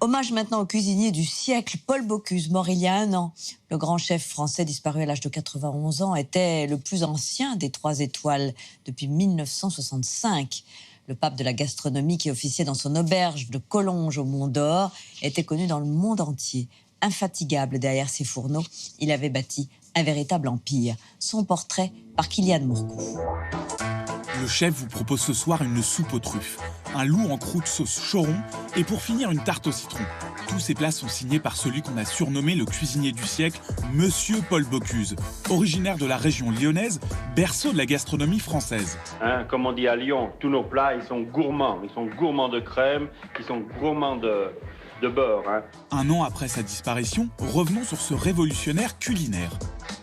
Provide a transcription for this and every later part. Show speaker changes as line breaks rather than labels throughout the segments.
Hommage maintenant au cuisinier du siècle, Paul Bocuse, mort il y a un an. Le grand chef français disparu à l'âge de 91 ans était le plus ancien des 3 étoiles depuis 1965. Le pape de la gastronomie qui officiait dans son auberge de Collonges au Mont d'Or était connu dans le monde entier. Infatigable derrière ses fourneaux, il avait bâti un véritable empire. Son portrait par Kylian Mourcou.
Le chef vous propose ce soir une soupe aux truffes, un loup en croûte sauce choron et pour finir une tarte au citron. Tous ces plats sont signés par celui qu'on a surnommé le cuisinier du siècle, Monsieur Paul Bocuse. Originaire de la région lyonnaise, berceau de la gastronomie française.
Comme on dit à Lyon, tous nos plats, ils sont gourmands. Ils sont gourmands de crème, ils sont gourmands de beurre.
Un an après sa disparition, revenons sur ce révolutionnaire culinaire.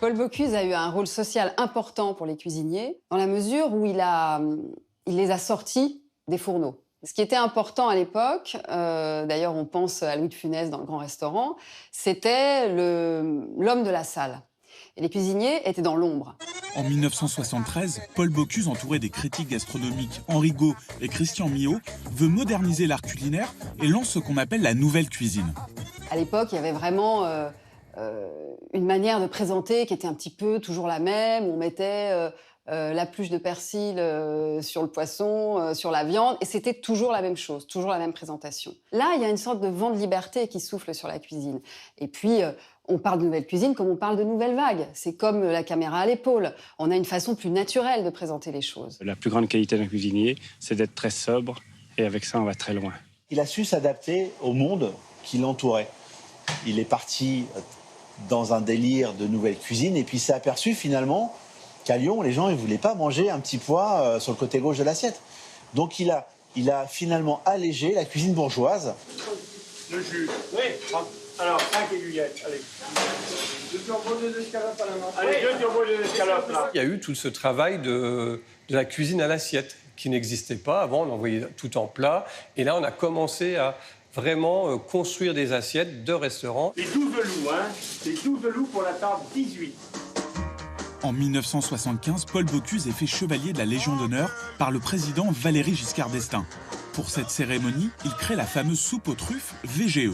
Paul Bocuse a eu un rôle social important pour les cuisiniers, dans la mesure où il les a sortis des fourneaux. Ce qui était important à l'époque, d'ailleurs on pense à Louis de Funès dans Le Grand Restaurant, c'était l'homme de la salle. Et les cuisiniers étaient dans l'ombre.
En 1973, Paul Bocuse, entouré des critiques gastronomiques Henri Gault et Christian Milhaud, veut moderniser l'art culinaire et lance ce qu'on appelle la nouvelle cuisine.
À l'époque, il y avait vraiment une manière de présenter qui était un petit peu toujours la même. On mettait la pluche de persil sur le poisson, sur la viande, et c'était toujours la même chose, toujours la même présentation. Là, il y a une sorte de vent de liberté qui souffle sur la cuisine. Et puis, on parle de nouvelle cuisine comme on parle de nouvelles vagues. C'est comme la caméra à l'épaule. On a une façon plus naturelle de présenter les choses.
La plus grande qualité d'un cuisinier, c'est d'être très sobre, et avec ça, on va très loin.
Il a su s'adapter au monde qui l'entourait. Il est parti dans un délire de nouvelle cuisine, et puis il s'est aperçu finalement qu'à Lyon, les gens ne voulaient pas manger un petit pois sur le côté gauche de l'assiette. Donc il a finalement allégé la cuisine bourgeoise.
Le jus. Oui. Alors, 5 aiguillettes, allez. 2 turbos, 2 escalopes à la main. Allez, 2 turbos, 2 escalopes, là.
Il y a eu tout ce travail de la cuisine à l'assiette qui n'existait pas. Avant, on envoyait tout en plat. Et là, on a commencé à vraiment construire des assiettes de restaurants.
Les 12 loups, Les 12 loups pour la table 18.
En 1975, Paul Bocuse est fait chevalier de la Légion d'honneur par le président Valéry Giscard d'Estaing. Pour cette cérémonie, il crée la fameuse soupe aux truffes VGE.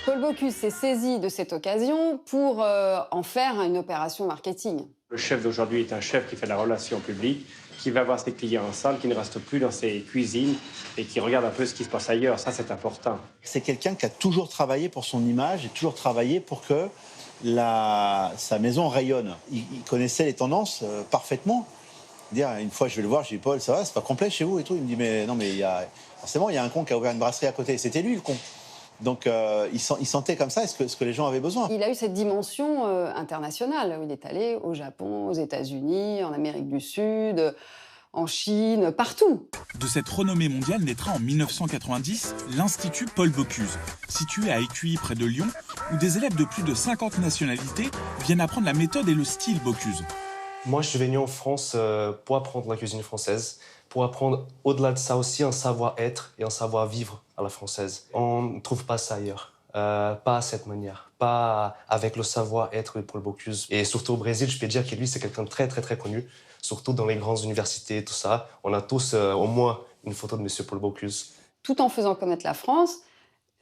Paul Bocuse s'est saisi de cette occasion pour en faire une opération marketing.
Le chef d'aujourd'hui est un chef qui fait de la relation publique, qui va voir ses clients en salle, qui ne reste plus dans ses cuisines et qui regarde un peu ce qui se passe ailleurs. Ça, c'est important.
C'est quelqu'un qui a toujours travaillé pour son image et toujours travaillé pour que sa maison rayonne. Il connaissait les tendances parfaitement. Une fois, je vais le voir, je dis « Paul, ça va, c'est pas complet chez vous ?» et tout. Il me dit « Mais non, mais forcément, il y a un con qui a ouvert une brasserie à côté. » C'était lui, le con. Donc, il sentait comme ça ce que les gens avaient besoin.
Il a eu cette dimension internationale. Il est allé au Japon, aux États-Unis, en Amérique du Sud, en Chine, partout.
De cette renommée mondiale naîtra en 1990 l'Institut Paul Bocuse, situé à Écueilly près de Lyon, où des élèves de plus de 50 nationalités viennent apprendre la méthode et le style Bocuse.
Moi, je suis venu en France pour apprendre la cuisine française, pour apprendre au-delà de ça aussi un savoir-être et un savoir-vivre à la française. On ne trouve pas ça ailleurs, pas à cette manière, pas avec le savoir-être de Paul Bocuse. Et surtout au Brésil, je peux dire que lui, c'est quelqu'un de très, très, très connu, surtout dans les grandes universités et tout ça. On a tous au moins une photo de M. Paul Bocuse.
Tout en faisant connaître la France,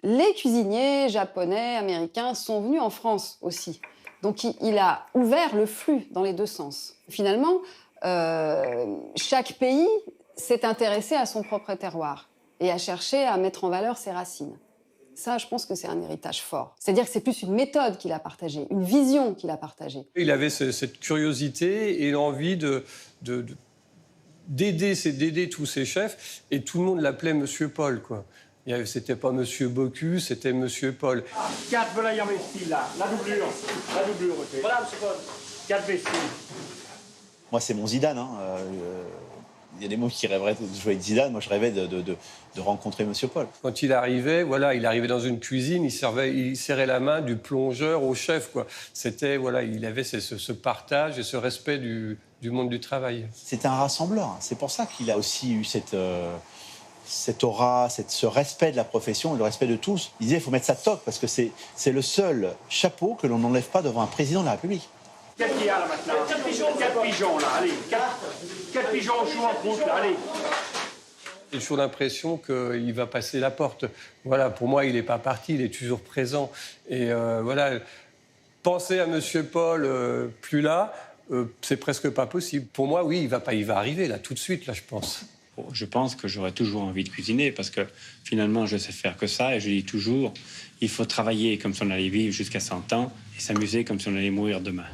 les cuisiniers japonais, américains sont venus en France aussi. Donc il a ouvert le flux dans les deux sens. Finalement, chaque pays s'est intéressé à son propre terroir et a cherché à mettre en valeur ses racines. Ça, je pense que c'est un héritage fort. C'est-à-dire que c'est plus une méthode qu'il a partagée, une vision qu'il a partagée.
Il avait cette curiosité et l'envie d'aider tous ses chefs, et tout le monde l'appelait Monsieur Paul, quoi. C'était pas Monsieur Bocuse, c'était Monsieur Paul.
4 volailles en vestie, là. La doublure, ok. Voilà, Monsieur Paul. 4 vesties.
Moi, c'est mon Zidane. Il y a des mots qui rêveraient de jouer avec Zidane. Moi, je rêvais de rencontrer Monsieur Paul.
Quand il arrivait, il arrivait dans une cuisine, il serrait la main du plongeur au chef, quoi. C'était, il avait ce partage et ce respect du monde du travail.
C'était un rassembleur. C'est pour ça qu'il a aussi eu cette aura, ce respect de la profession, le respect de tous. Il disait qu'il faut mettre sa toque parce que c'est le seul chapeau que l'on n'enlève pas devant un président de la République.
Qu'est-ce qu'il y a là maintenant? 4 pigeons, là, allez. 4 pigeons au chou en croûte, là, allez.
J'ai toujours l'impression qu'il va passer la porte. Voilà, pour moi, il n'est pas parti, il est toujours présent. Et voilà, penser à Monsieur Paul plus là, c'est presque pas possible. Pour moi, oui, il va arriver là, tout de suite, là, je pense.
Je pense que j'aurais toujours envie de cuisiner parce que finalement, je sais faire que ça. Et je dis toujours, il faut travailler comme si on allait vivre jusqu'à 100 ans et s'amuser comme si on allait mourir demain.